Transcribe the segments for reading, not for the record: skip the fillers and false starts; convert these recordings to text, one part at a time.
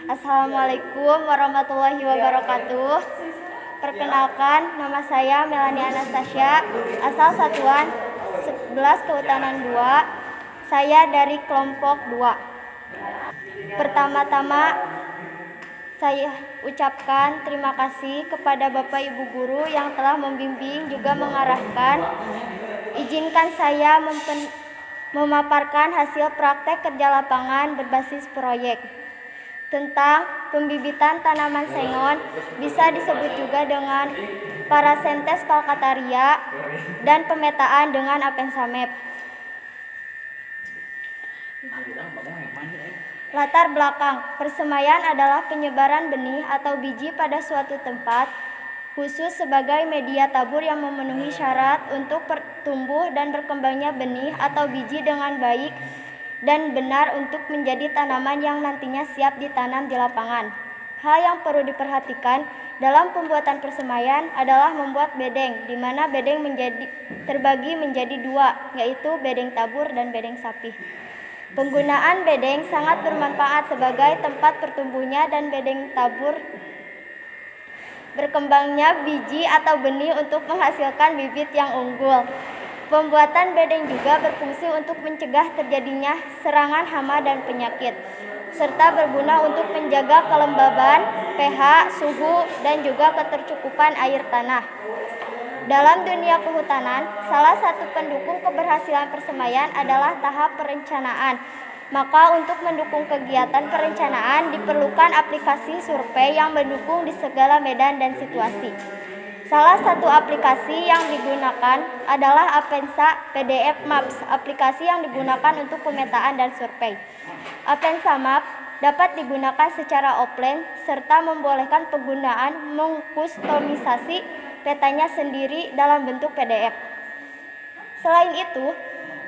Assalamualaikum warahmatullahi wabarakatuh. Perkenalkan, nama saya Melanie Anastasia, asal satuan 11 Kehutanan 2. Saya dari kelompok 2. Pertama-tama saya ucapkan terima kasih kepada Bapak Ibu Guru yang telah membimbing juga mengarahkan. Izinkan saya memaparkan hasil praktek kerja lapangan berbasis proyek tentang pembibitan tanaman sengon, bisa disebut juga dengan Parasentes falcataria, dan pemetaan dengan Apensa-map. Latar belakang persemaian adalah penyebaran benih atau biji pada suatu tempat khusus sebagai media tabur yang memenuhi syarat untuk tumbuh dan berkembangnya benih atau biji dengan baik dan benar untuk menjadi tanaman yang nantinya siap ditanam di lapangan. Hal yang perlu diperhatikan dalam pembuatan persemaian adalah membuat bedeng, di mana bedeng terbagi menjadi dua, yaitu bedeng tabur dan bedeng sapih. Penggunaan bedeng sangat bermanfaat sebagai tempat pertumbuhnya dan bedeng tabur berkembangnya biji atau benih untuk menghasilkan bibit yang unggul. Pembuatan bedeng juga berfungsi untuk mencegah terjadinya serangan hama dan penyakit, serta berguna untuk menjaga kelembaban, pH, suhu, dan juga ketercukupan air tanah. Dalam dunia kehutanan, salah satu pendukung keberhasilan persemaian adalah tahap perencanaan. Maka untuk mendukung kegiatan perencanaan diperlukan aplikasi survei yang mendukung di segala medan dan situasi. Salah satu aplikasi yang digunakan adalah Apensa PDF Maps, aplikasi yang digunakan untuk pemetaan dan survei. Apensa-map dapat digunakan secara offline serta membolehkan penggunaan mengkustomisasi petanya sendiri dalam bentuk PDF. Selain itu,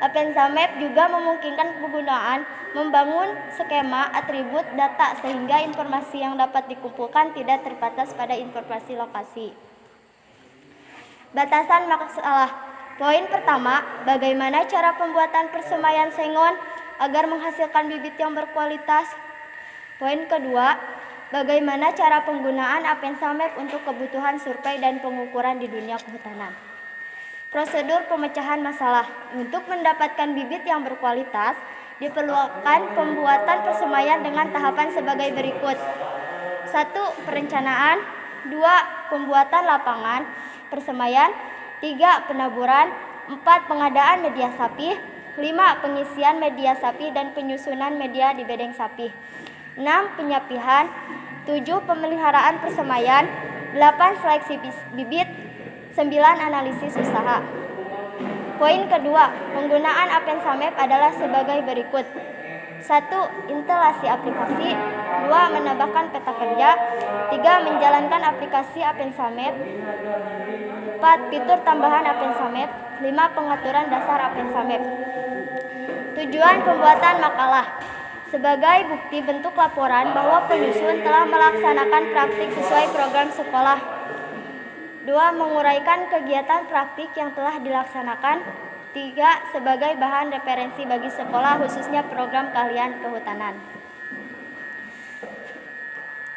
Apensa-map juga memungkinkan penggunaan membangun skema atribut data sehingga informasi yang dapat dikumpulkan tidak terbatas pada informasi lokasi. Batasan masalah. Poin pertama, bagaimana cara pembuatan persemaian sengon agar menghasilkan bibit yang berkualitas. Poin kedua, bagaimana cara penggunaan Apensa-map untuk kebutuhan survei dan pengukuran di dunia kehutanan. Prosedur pemecahan masalah. Untuk mendapatkan bibit yang berkualitas, diperlukan pembuatan persemaian dengan tahapan sebagai berikut. 1. Perencanaan. 2. Pembuatan lapangan persemaian. 3. Penaburan. 4. Pengadaan media sapih. 5. Pengisian media sapih dan penyusunan media di bedeng sapih. 6. Penyapihan. 7. Pemeliharaan persemaian. 8. Seleksi bibit. 9. Analisis usaha. Poin kedua, penggunaan Apensa-map adalah sebagai berikut. 1. Instalasi aplikasi. 2. Menambahkan peta kerja. 3. Menjalankan aplikasi Apensa-map. 4. Fitur tambahan Apensa-map. 5. Pengaturan dasar Apensa-map. Tujuan pembuatan makalah. Sebagai bukti bentuk laporan bahwa penyusun telah melaksanakan praktik sesuai program sekolah. 2. Menguraikan kegiatan praktik yang telah dilaksanakan. 3. Sebagai bahan referensi bagi sekolah khususnya program keahlian kehutanan.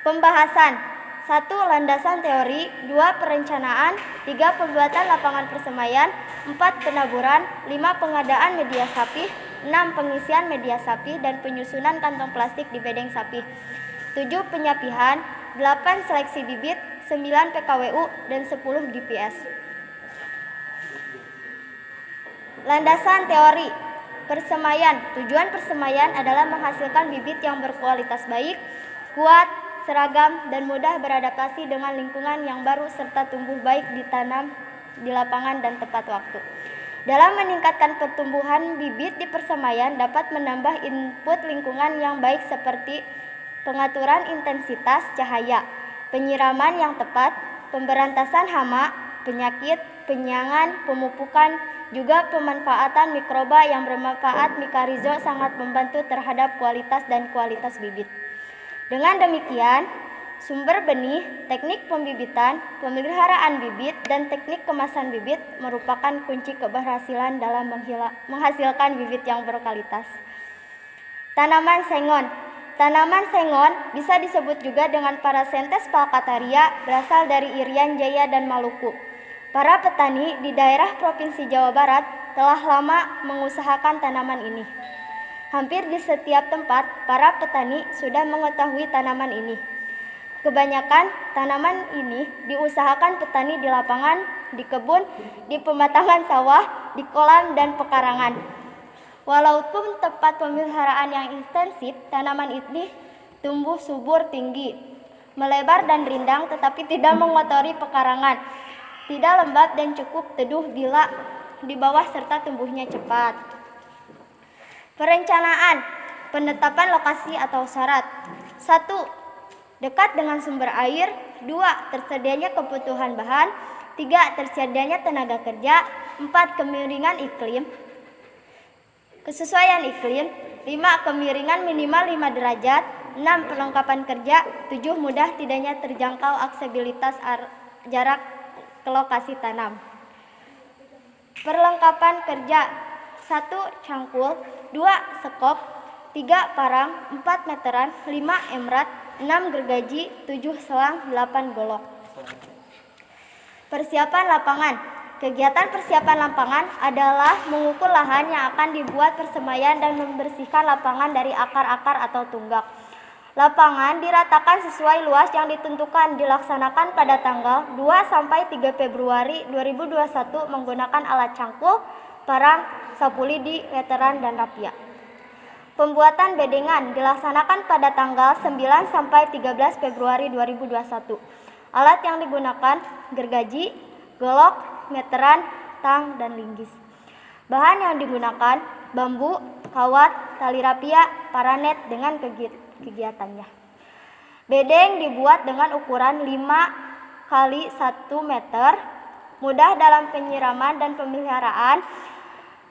Pembahasan. 1. Landasan teori. 2. Perencanaan. 3. Pembuatan lapangan persemaian. 4. Penaburan. 5. Pengadaan media sapih. 6. Pengisian media sapih dan penyusunan kantong plastik di bedeng sapih. 7. Penyapihan. 8. Seleksi bibit. 9. PKWU dan 10. GPS. Landasan teori persemaian. Tujuan persemaian adalah menghasilkan bibit yang berkualitas baik, kuat, seragam, dan mudah beradaptasi dengan lingkungan yang baru serta tumbuh baik ditanam di lapangan dan tepat waktu. Dalam meningkatkan pertumbuhan bibit di persemaian dapat menambah input lingkungan yang baik seperti pengaturan intensitas cahaya, penyiraman yang tepat, pemberantasan hama, penyakit, penyangan, pemupukan, juga pemanfaatan mikroba yang bermanfaat. Mikarizo sangat membantu terhadap kualitas dan kualitas bibit. Dengan demikian, sumber benih, teknik pembibitan, pemeliharaan bibit, dan teknik kemasan bibit merupakan kunci keberhasilan dalam menghasilkan bibit yang berkualitas. Tanaman sengon. Tanaman sengon bisa disebut juga dengan Parasentes falcataria, berasal dari Irian Jaya dan Maluku. Para petani di daerah Provinsi Jawa Barat telah lama mengusahakan tanaman ini. Hampir di setiap tempat, para petani sudah mengetahui tanaman ini. Kebanyakan tanaman ini diusahakan petani di lapangan, di kebun, di pematangan sawah, di kolam dan pekarangan. Walaupun tempat pemeliharaan yang intensif, tanaman ini tumbuh subur tinggi, melebar dan rindang, tetapi tidak mengotori pekarangan, tidak lembab dan cukup teduh bila di bawah serta tumbuhnya cepat. Perencanaan, penetapan lokasi atau syarat. 1. Dekat dengan sumber air. 2. Tersedianya kebutuhan bahan. 3. Tersedianya tenaga kerja. 4. Kemiringan iklim, kesesuaian iklim. 5. Kemiringan minimal 5 derajat. 6. Perlengkapan kerja. 7. Mudah tidaknya terjangkau aksesibilitas jarak ke lokasi tanam. Perlengkapan kerja. 1. Cangkul. 2. Sekop. 3. Parang. 4. Meteran. 5. Emrat. 6. Gergaji. 7. Selang. 8. Golok. Persiapan lapangan. Kegiatan persiapan lapangan adalah mengukur lahan yang akan dibuat persemaian dan membersihkan lapangan dari akar-akar atau tunggak. Lapangan diratakan sesuai luas yang ditentukan, dilaksanakan pada tanggal 2-3 Februari 2021 menggunakan alat cangkul, parang, sapu lidi, meteran, dan rapia. Pembuatan bedengan dilaksanakan pada tanggal 9-13 Februari 2021. Alat yang digunakan gergaji, golok, meteran, tang, dan linggis. Bahan yang digunakan bambu, kawat, tali rapia, paranet dengan kegiatannya. Bedeng dibuat dengan ukuran 5 x 1 meter, mudah dalam penyiraman dan pemeliharaan.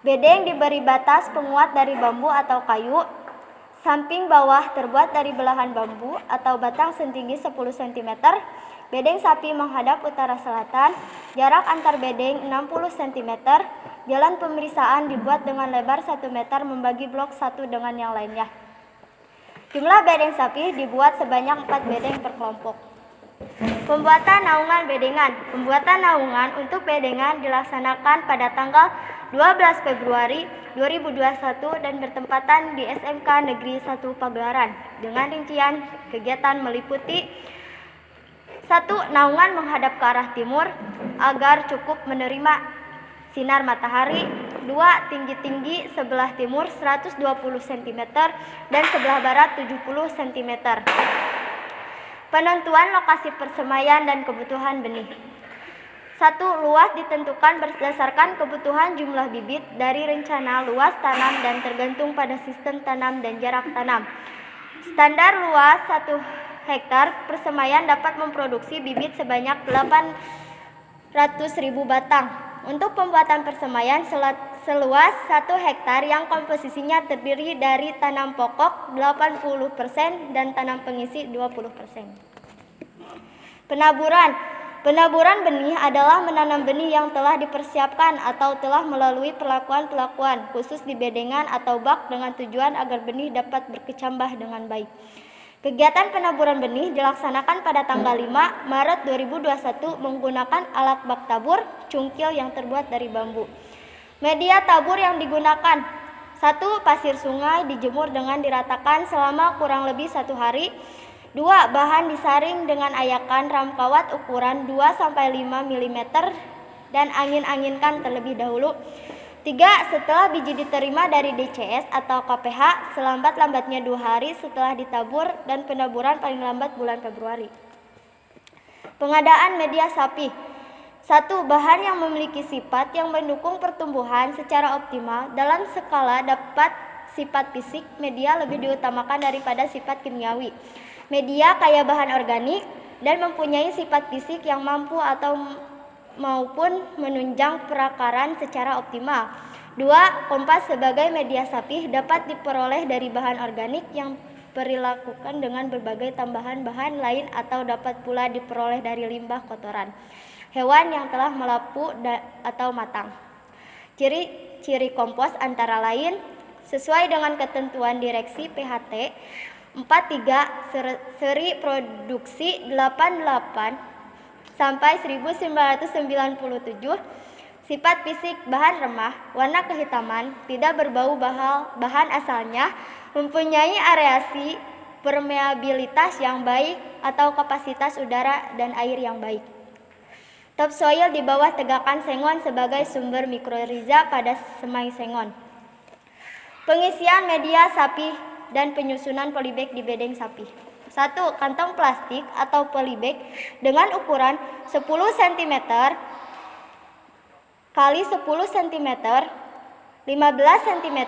Bedeng diberi batas penguat dari bambu atau kayu. Samping bawah terbuat dari belahan bambu atau batang setinggi 10 cm. Bedeng sapi menghadap utara selatan. Jarak antar bedeng 60 cm. Jalan pemeriksaan dibuat dengan lebar 1 meter membagi blok satu dengan yang lainnya. Jumlah bedeng sapi dibuat sebanyak 4 bedeng per kelompok. Pembuatan naungan bedengan. Pembuatan naungan untuk bedengan dilaksanakan pada tanggal 12 Februari 2021 dan bertempatan di SMK Negeri 1 Pagelaran dengan rincian kegiatan meliputi 1. Naungan menghadap ke arah timur agar cukup menerima sinar matahari. 2. Tinggi-tinggi sebelah timur 120 cm dan sebelah barat 70 cm. Penentuan lokasi persemaian dan kebutuhan benih. 1. Luas ditentukan berdasarkan kebutuhan jumlah bibit dari rencana luas tanam dan tergantung pada sistem tanam dan jarak tanam. Standar luas 1 hektar persemaian dapat memproduksi bibit sebanyak 800.000 batang. Untuk pembuatan persemaian seluas 1 hektar yang komposisinya terdiri dari tanam pokok 80% dan tanam pengisi 20%. Penaburan. Penaburan benih adalah menanam benih yang telah dipersiapkan atau telah melalui perlakuan-perlakuan khusus di bedengan atau bak dengan tujuan agar benih dapat berkecambah dengan baik. Kegiatan penaburan benih dilaksanakan pada tanggal 5 Maret 2021 menggunakan alat bak tabur cungkil yang terbuat dari bambu. Media tabur yang digunakan. 1. Pasir sungai dijemur dengan diratakan selama kurang lebih 1 hari. 2. Bahan disaring dengan ayakan ram kawat ukuran 2-5 mm dan angin-anginkan terlebih dahulu. 3. Setelah biji diterima dari DCS atau KPH selambat-lambatnya 2 hari setelah ditabur dan penaburan paling lambat bulan Februari. Pengadaan media sapi. 1. Bahan yang memiliki sifat yang mendukung pertumbuhan secara optimal dalam skala dapat sifat fisik, media lebih diutamakan daripada sifat kimiawi. Media kaya bahan organik dan mempunyai sifat fisik yang mampu atau maupun menunjang perakaran secara optimal. 2. Kompas sebagai media sapi dapat diperoleh dari bahan organik yang dilakukan dengan berbagai tambahan bahan lain atau dapat pula diperoleh dari limbah kotoran hewan yang telah melapu atau matang. Ciri-ciri kompos antara lain sesuai dengan ketentuan Direksi PHT, 43 seri produksi 88 sampai 1997. Sifat fisik bahan remah, warna kehitaman, tidak berbau bahan asalnya, mempunyai areasi permeabilitas yang baik atau kapasitas udara dan air yang baik. Topsoil di bawah tegakan sengon sebagai sumber mikrorizaa pada semai sengon. Pengisian media sapi dan penyusunan polybag di bedeng sapi. 1. Kantong plastik atau polybag dengan ukuran 10 cm kali 10 cm, 15 cm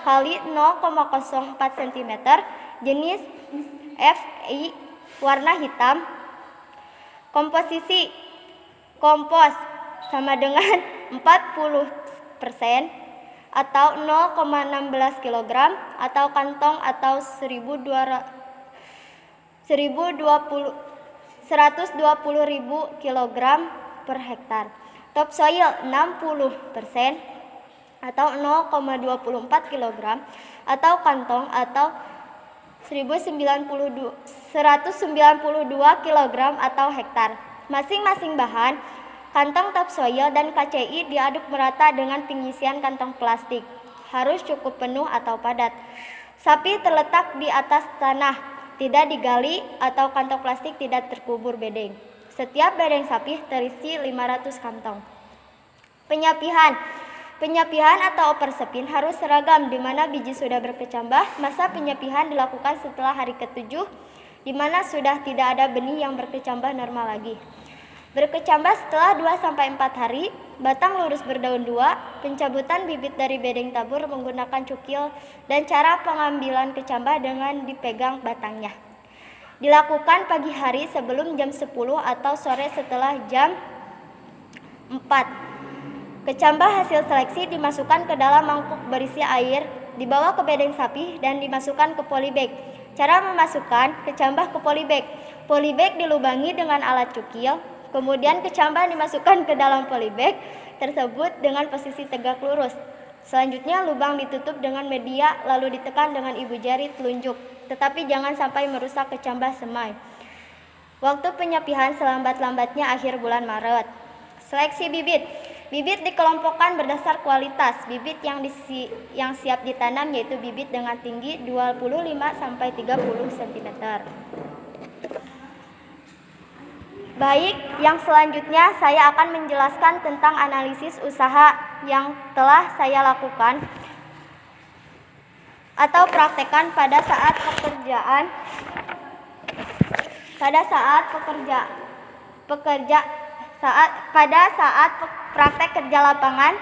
kali 0,04 cm, jenis FI, warna hitam. Komposisi kompos sama dengan 40% atau 0,16 kg atau kantong atau 120.000 kg per hektar. Topsoil 60% atau 0,24 kg atau kantong atau 192 kg atau hektar. Masing-masing bahan, kantong topsoil dan KCI diaduk merata dengan pengisian kantong plastik. Harus cukup penuh atau padat. Sapi terletak di atas tanah, tidak digali atau kantong plastik tidak terkubur bedeng. Setiap bedeng sapi terisi 500 kantong. Penyapihan atau opersepin harus seragam, di mana biji sudah berkecambah. Masa penyapihan dilakukan setelah hari ke-7, di mana sudah tidak ada benih yang berkecambah normal lagi. Berkecambah setelah 2-4 hari, batang lurus berdaun 2, pencabutan bibit dari bedeng tabur menggunakan cukil, dan cara pengambilan kecambah dengan dipegang batangnya. Dilakukan pagi hari sebelum jam 10 atau sore setelah jam 4. Kecambah hasil seleksi dimasukkan ke dalam mangkuk berisi air, dibawa ke bedeng sapi, dan dimasukkan ke polybag. Cara memasukkan kecambah ke polybag. Polybag dilubangi dengan alat cukil, kemudian kecambah dimasukkan ke dalam polybag tersebut dengan posisi tegak lurus. Selanjutnya lubang ditutup dengan media lalu ditekan dengan ibu jari telunjuk, tetapi jangan sampai merusak kecambah semai. Waktu penyapihan selambat-lambatnya akhir bulan Maret. Seleksi bibit. Bibit dikelompokkan berdasar kualitas. Bibit yang siap ditanam yaitu bibit dengan tinggi 25-30 cm. Baik, yang selanjutnya saya akan menjelaskan tentang analisis usaha yang telah saya lakukan atau praktekkan pada saat praktek kerja lapangan.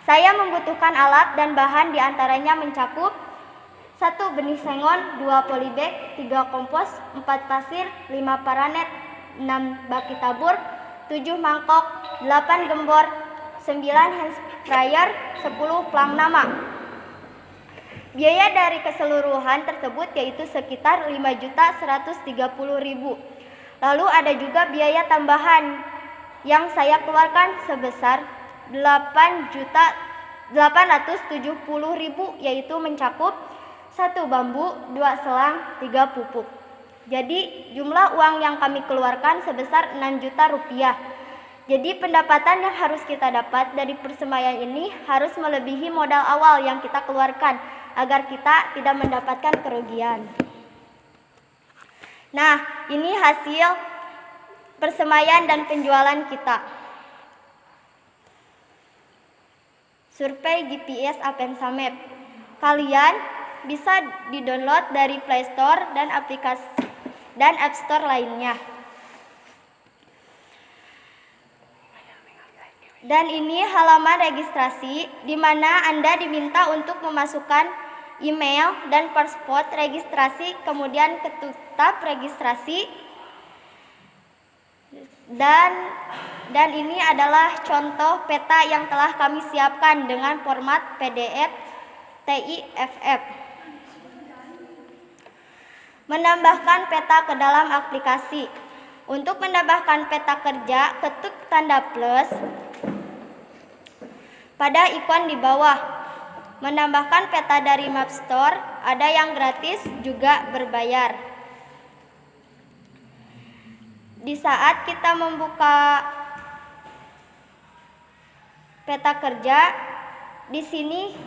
Saya membutuhkan alat dan bahan, diantaranya mencakup 1 benih sengon, 2 polybag, 3 kompos, 4 pasir, 5 paranet, 6 baki tabur, 7 mangkok, 8 gembor, 9 hand sprayer, 10 plang nama. Biaya dari keseluruhan tersebut yaitu sekitar 5.130.000. Lalu ada juga biaya tambahan yang saya keluarkan sebesar 8.870.000, yaitu mencakup 1 bambu, 2 selang, 3 pupuk. Jadi jumlah uang yang kami keluarkan sebesar 6 juta rupiah. Jadi pendapatan yang harus kita dapat dari persemaian ini harus melebihi modal awal yang kita keluarkan agar kita tidak mendapatkan kerugian. Nah, ini hasil persemaian dan penjualan kita. Survei GPS Apensa Map. Kalian bisa di-download dari Play Store dan aplikasi dan App Store lainnya. Dan ini halaman registrasi di mana Anda diminta untuk memasukkan email dan password registrasi, kemudian ketutup registrasi. Dan ini adalah contoh peta yang telah kami siapkan dengan format PDF TIFF. Menambahkan peta ke dalam aplikasi. Untuk menambahkan peta kerja, ketuk tanda plus pada ikon di bawah. menambahkan peta dari Mapstore, ada yang gratis juga berbayar. Di saat kita membuka peta kerja, di sini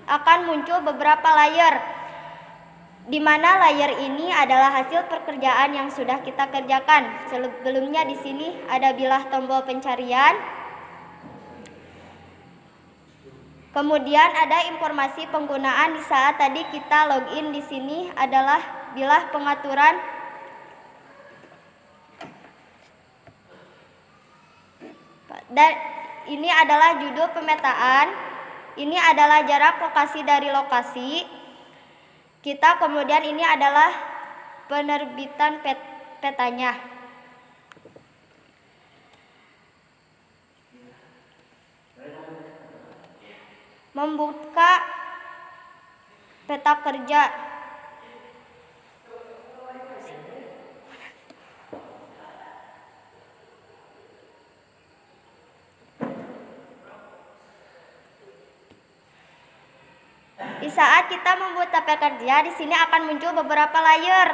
akan muncul beberapa layer, di mana layer ini adalah hasil pekerjaan yang sudah kita kerjakan. Sebelumnya di sini ada bilah tombol pencarian. Kemudian ada informasi penggunaan di saat tadi kita login. Di sini adalah bilah pengaturan dan ini adalah judul pemetaan. Ini adalah jarak lokasi dari lokasi kita. Kemudian ini adalah penerbitan petanya. Membuka peta kerja. Di saat kita membuat peta kerja, di sini akan muncul beberapa layer,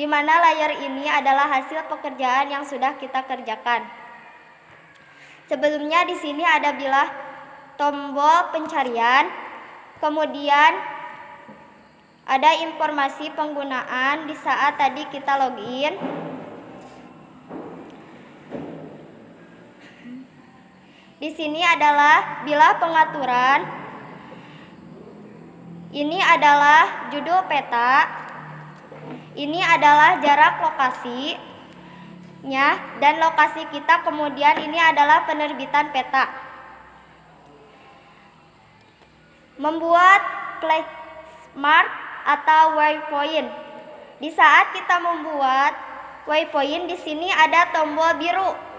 di mana layer ini adalah hasil pekerjaan yang sudah kita kerjakan. Sebelumnya di sini ada bilah tombol pencarian, kemudian ada informasi penggunaan di saat tadi kita login. Di sini adalah bilah pengaturan. Ini adalah judul peta. Ini adalah jarak lokasinya dan lokasi kita. Kemudian ini adalah penerbitan peta. Membuat placement atau waypoint. Di saat kita membuat waypoint, di sini ada tombol biru.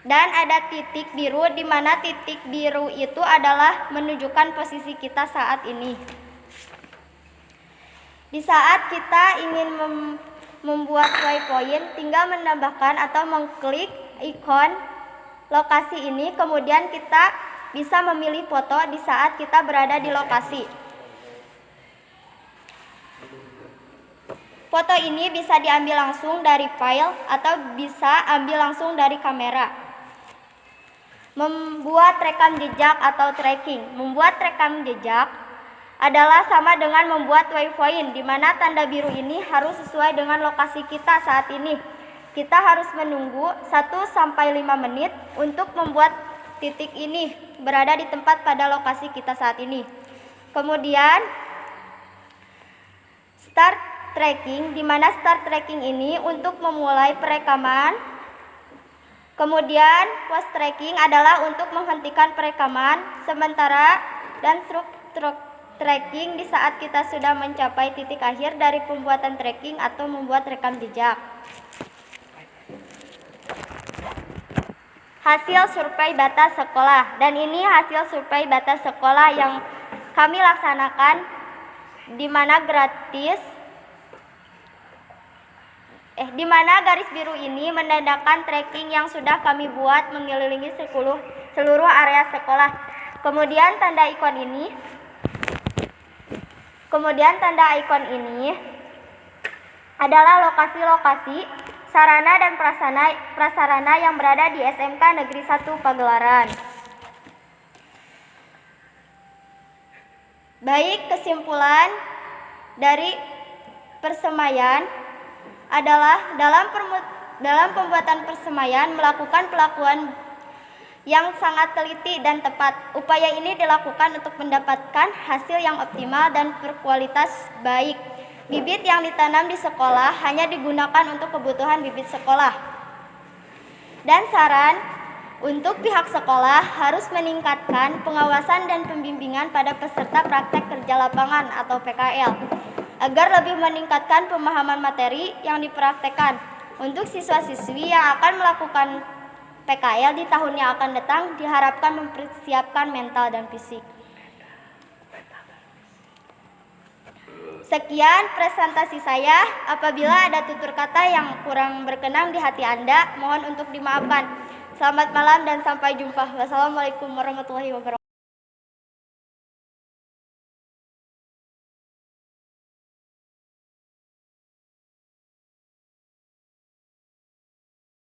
Dan ada titik biru, di mana titik biru itu adalah menunjukkan posisi kita saat ini. Di saat kita ingin membuat waypoint, tinggal menambahkan atau mengklik ikon lokasi ini, kemudian kita bisa memilih foto di saat kita berada di lokasi. Foto ini bisa diambil langsung dari file atau bisa ambil langsung dari kamera. Membuat rekam jejak atau tracking. Membuat rekam jejak adalah sama dengan membuat waypoint, di mana tanda biru ini harus sesuai dengan lokasi kita saat ini. Kita harus menunggu 1-5 menit untuk membuat titik ini berada di tempat pada lokasi kita saat ini. Kemudian start tracking, di mana start tracking ini untuk memulai perekaman. Kemudian post tracking adalah untuk menghentikan perekaman sementara, dan tracking di saat kita sudah mencapai titik akhir dari pembuatan tracking atau membuat rekam jejak. Hasil survei batas sekolah, dan ini hasil survei batas sekolah yang kami laksanakan, di mana di mana garis biru ini menandakan tracking yang sudah kami buat mengelilingi seluruh area sekolah. Kemudian tanda ikon ini adalah lokasi-lokasi sarana dan prasarana yang berada di SMK Negeri 1 Pagelaran. Baik, kesimpulan dari persemaian adalah dalam pembuatan persemaian melakukan pelakuan yang sangat teliti dan tepat. Upaya ini dilakukan untuk mendapatkan hasil yang optimal dan berkualitas baik. Bibit yang ditanam di sekolah hanya digunakan untuk kebutuhan bibit sekolah. Dan saran untuk pihak sekolah harus meningkatkan pengawasan dan pembimbingan pada peserta praktek kerja lapangan atau PKL agar lebih meningkatkan pemahaman materi yang dipraktekkan. Untuk siswa-siswi yang akan melakukan PKL di tahun yang akan datang diharapkan mempersiapkan mental dan fisik. Sekian presentasi saya. Apabila ada tutur kata yang kurang berkenan di hati Anda, mohon untuk dimaafkan. Selamat malam dan sampai jumpa. Wassalamualaikum warahmatullahi wabarakatuh.